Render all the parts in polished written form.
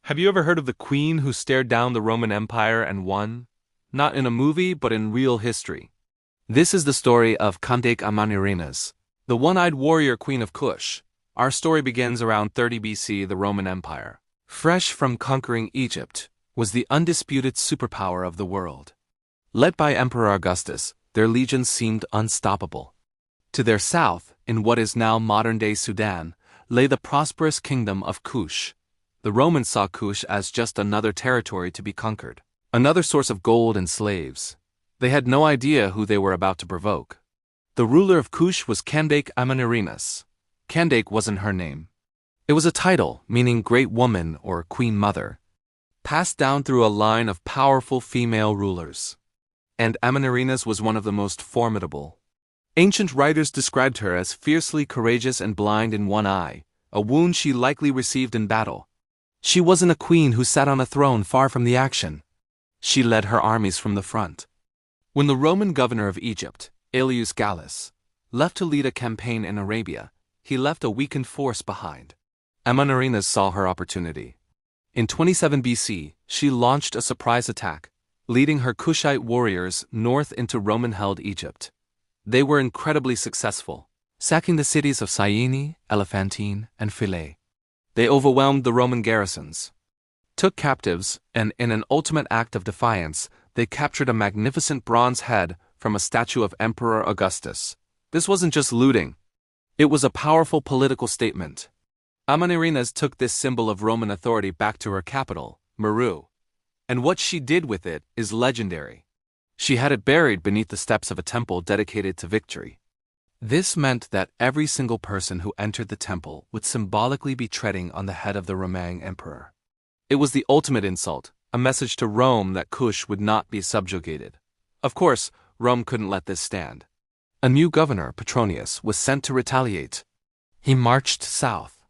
Have you ever heard of the queen who stared down the Roman Empire and won? Not in a movie, but in real history. This is the story of Kandake Amanirenas, the one-eyed warrior queen of Kush. Our story begins around 30 BC. The Roman Empire, fresh from conquering Egypt, was the undisputed superpower of the world. Led by Emperor Augustus, their legions seemed unstoppable. To their south, in what is now modern-day Sudan, lay the prosperous kingdom of Kush. The Romans saw Kush as just another territory to be conquered, another source of gold and slaves. They had no idea who they were about to provoke. The ruler of Kush was Kandake Amanirenas. Kandake wasn't her name. It was a title meaning great woman or queen mother, passed down through a line of powerful female rulers. And Amanirenas was one of the most formidable. Ancient writers described her as fiercely courageous and blind in one eye, a wound she likely received in battle. She wasn't a queen who sat on a throne far from the action. She led her armies from the front. When the Roman governor of Egypt, Aelius Gallus, left to lead a campaign in Arabia, he left a weakened force behind. Amanirenas saw her opportunity. In 27 BC, she launched a surprise attack, leading her Kushite warriors north into Roman-held Egypt. They were incredibly successful, sacking the cities of Syene, Elephantine, and Philae. They overwhelmed the Roman garrisons, took captives, and in an ultimate act of defiance, they captured a magnificent bronze head from a statue of Emperor Augustus. This wasn't just looting. It was a powerful political statement. Amanirenas took this symbol of Roman authority back to her capital, Meru. And what she did with it is legendary. She had it buried beneath the steps of a temple dedicated to victory. This meant that every single person who entered the temple would symbolically be treading on the head of the Roman emperor. It was the ultimate insult, a message to Rome that Kush would not be subjugated. Of course, Rome couldn't let this stand. A new governor, Petronius, was sent to retaliate. He marched south,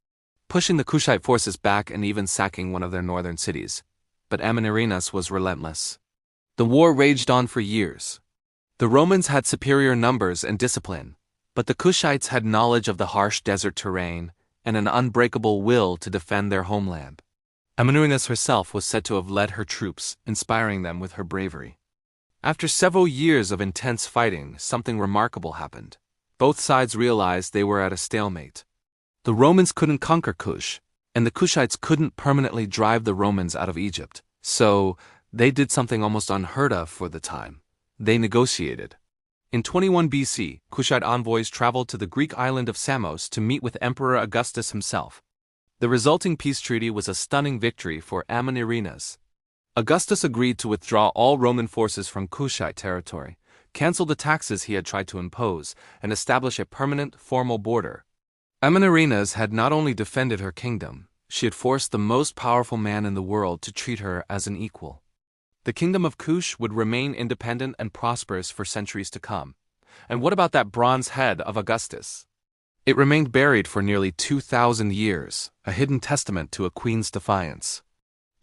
pushing the Kushite forces back and even sacking one of their northern cities. But Amanirenas was relentless. The war raged on for years. The Romans had superior numbers and discipline, but the Kushites had knowledge of the harsh desert terrain and an unbreakable will to defend their homeland. Amanirenas herself was said to have led her troops, inspiring them with her bravery. After several years of intense fighting, something remarkable happened. Both sides realized they were at a stalemate. The Romans couldn't conquer Kush, and the Kushites couldn't permanently drive the Romans out of Egypt. So, they did something almost unheard of for the time. They negotiated. In 21 BC, Kushite envoys traveled to the Greek island of Samos to meet with Emperor Augustus himself. The resulting peace treaty was a stunning victory for Amanirenas. Augustus agreed to withdraw all Roman forces from Kushite territory, cancel the taxes he had tried to impose, and establish a permanent, formal border. Amanirenas had not only defended her kingdom, she had forced the most powerful man in the world to treat her as an equal. The kingdom of Kush would remain independent and prosperous for centuries to come. And what about that bronze head of Augustus? It remained buried for nearly 2,000 years, a hidden testament to a queen's defiance.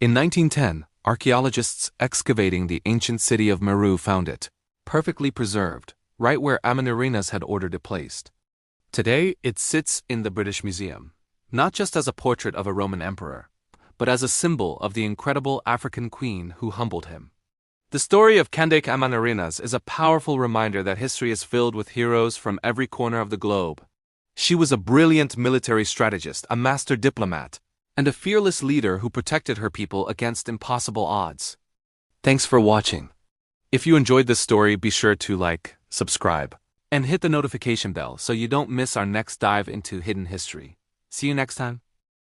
In 1910, archaeologists excavating the ancient city of Meru found it, perfectly preserved, right where Amanirenas had ordered it placed. Today, it sits in the British Museum, not just as a portrait of a Roman emperor, but as a symbol of the incredible African queen who humbled him. The story of Kandake Amanirenas is a powerful reminder that history is filled with heroes from every corner of the globe. She was a brilliant military strategist, a master diplomat, and a fearless leader who protected her people against impossible odds. Thanks for watching. If you enjoyed this story, be sure to like, subscribe, and hit the notification bell so you don't miss our next dive into hidden history. See you next time.